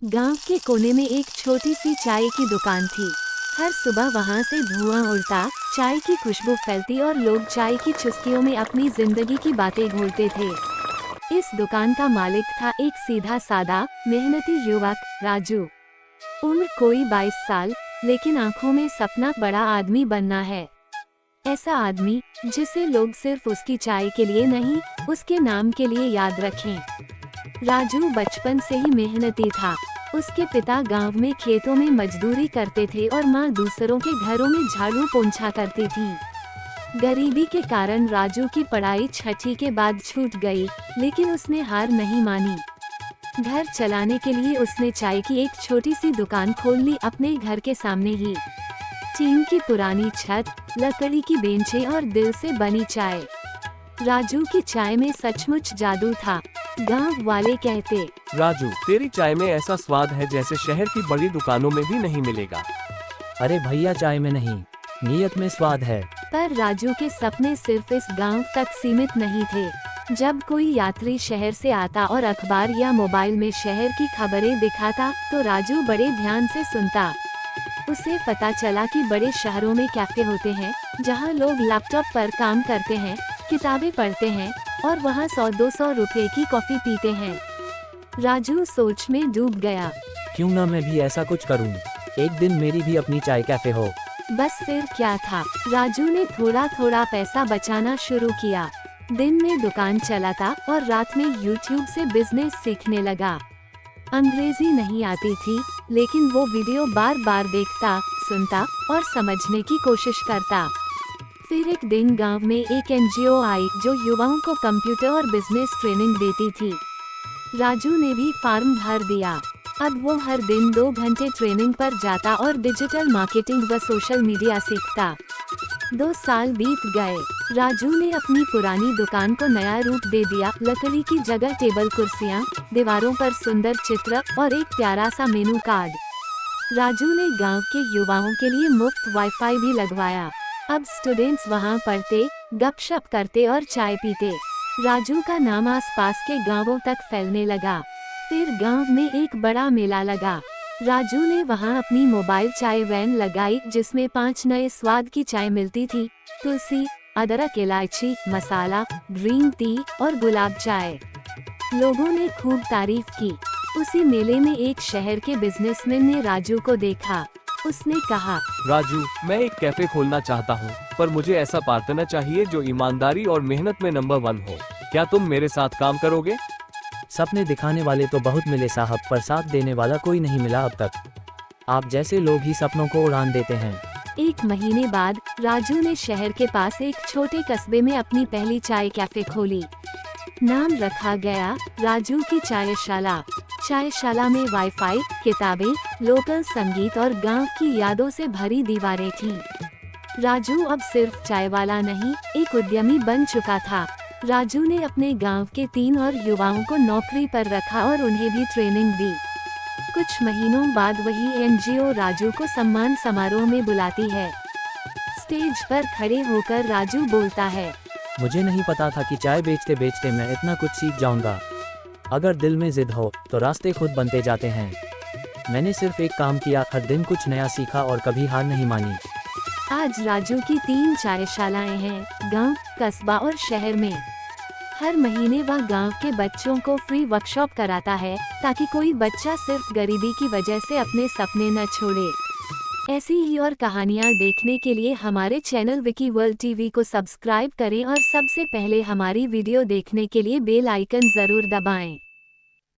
गांव के कोने में एक छोटी सी चाय की दुकान थी। हर सुबह वहां से धुआं उड़ता, चाय की खुशबू फैलती और लोग चाय की चुस्कियों में अपनी जिंदगी की बातें घोलते थे। इस दुकान का मालिक था एक सीधा सादा मेहनती युवक, राजू। उम्र कोई 22 साल, लेकिन आंखों में सपना बड़ा आदमी बनना है। ऐसा आदमी जिसे लोग सिर्फ उसकी चाय के लिए नहीं, उसके नाम के लिए याद रखें। राजू बचपन से ही मेहनती था। उसके पिता गांव में खेतों में मजदूरी करते थे और मां दूसरों के घरों में झाड़ू पोंछा करती थी। गरीबी के कारण राजू की पढ़ाई 6वीं के बाद छूट गई, लेकिन उसने हार नहीं मानी। घर चलाने के लिए उसने चाय की एक छोटी सी दुकान खोल ली अपने घर के सामने ही। टीन की पुरानी छत, लकड़ी की बेंचें और दिल से बनी चाय। राजू की चाय में सचमुच जादू था। गांव वाले कहते, राजू, तेरी चाय में ऐसा स्वाद है जैसे शहर की बड़ी दुकानों में भी नहीं मिलेगा। अरे भैया, चाय में नहीं, नीयत में स्वाद है। पर राजू के सपने सिर्फ इस गांव तक सीमित नहीं थे। जब कोई यात्री शहर से आता और अखबार या मोबाइल में शहर की खबरें दिखाता, तो राजू बड़े ध्यान से सुनता। उसे पता चला कि बड़े शहरों में कैफे होते हैं, जहां लोग लैपटॉप पर काम करते हैं, किताबें पढ़ते हैं और वहां 100-200 रुपए की कॉफी पीते हैं। राजू सोच में डूब गया। क्यों ना मैं भी ऐसा कुछ करूं? एक दिन मेरी भी अपनी चाय कैफे हो। बस फिर क्या था, राजू ने थोड़ा थोड़ा पैसा बचाना शुरू किया। दिन में दुकान चलाता और रात में YouTube से बिजनेस सीखने लगा। अंग्रेजी नहीं आती थी, लेकिन वो वीडियो बार बार देखता, सुनता और समझने की कोशिश करता। फिर एक दिन गांव में एक NGO आई जो युवाओं को कंप्यूटर और बिजनेस ट्रेनिंग देती थी। राजू ने भी फॉर्म भर दिया। अब वो हर दिन 2 घंटे ट्रेनिंग पर जाता और डिजिटल मार्केटिंग व सोशल मीडिया सीखता। 2 साल बीत गए। राजू ने अपनी पुरानी दुकान को नया रूप दे दिया। लकड़ी की जगह टेबल कुर्सियां, दीवारों पर सुंदर चित्र और एक प्यारा सा मेनू कार्ड। राजू ने गांव के युवाओं के लिए मुफ्त वाईफाई भी लगवाया। अब स्टूडेंट्स वहां पढ़ते, गपशप करते और चाय पीते। राजू का नाम आसपास के गांवों तक फैलने लगा। फिर गांव में एक बड़ा मेला लगा। राजू ने वहां अपनी मोबाइल चाय वैन लगाई, जिसमें 5 नए स्वाद की चाय मिलती थी। तुलसी, अदरक, इलायची, मसाला, ग्रीन टी और गुलाब चाय। लोगों ने खूब तारीफ की। उसी मेले में एक शहर के बिजनेसमैन ने राजू को देखा। उसने कहा, राजू, मैं एक कैफे खोलना चाहता हूँ, पर मुझे ऐसा पार्टनर चाहिए जो ईमानदारी और मेहनत में नंबर 1 हो। क्या तुम मेरे साथ काम करोगे? सपने दिखाने वाले तो बहुत मिले साहब, पर साथ देने वाला कोई नहीं मिला अब तक। आप जैसे लोग ही सपनों को उड़ान देते हैं। 1 महीने बाद राजू ने शहर के पास एक छोटे कस्बे में अपनी पहली चाय कैफे खोली। नाम रखा गया राजू की चायशाला। चायशाला में वाईफाई, किताबें, लोकल संगीत और गांव की यादों से भरी दीवारें थीं। राजू अब सिर्फ चाय वाला नहीं, एक उद्यमी बन चुका था। राजू ने अपने गांव के 3 और युवाओं को नौकरी पर रखा और उन्हें भी ट्रेनिंग दी। कुछ महीनों बाद वही NGO राजू को सम्मान समारोह में बुलाती है। स्टेज पर खड़े होकर राजू बोलता है, मुझे नहीं पता था कि चाय बेचते बेचते मैं इतना कुछ सीख जाऊंगा। अगर दिल में जिद हो तो रास्ते खुद बनते जाते हैं। मैंने सिर्फ एक काम किया, हर दिन कुछ नया सीखा और कभी हार नहीं मानी। आज राजू की 3 चायशालाएं हैं, गांव, कस्बा और शहर में। हर महीने वह गांव के बच्चों को फ्री वर्कशॉप कराता है, ताकि कोई बच्चा सिर्फ गरीबी की वजह से अपने सपने न छोड़े। ऐसी ही और कहानियाँ देखने के लिए हमारे चैनल विकी वर्ल्ड टीवी को सब्सक्राइब करें और सबसे पहले हमारी वीडियो देखने के लिए बेल आइकन जरूर दबाएं।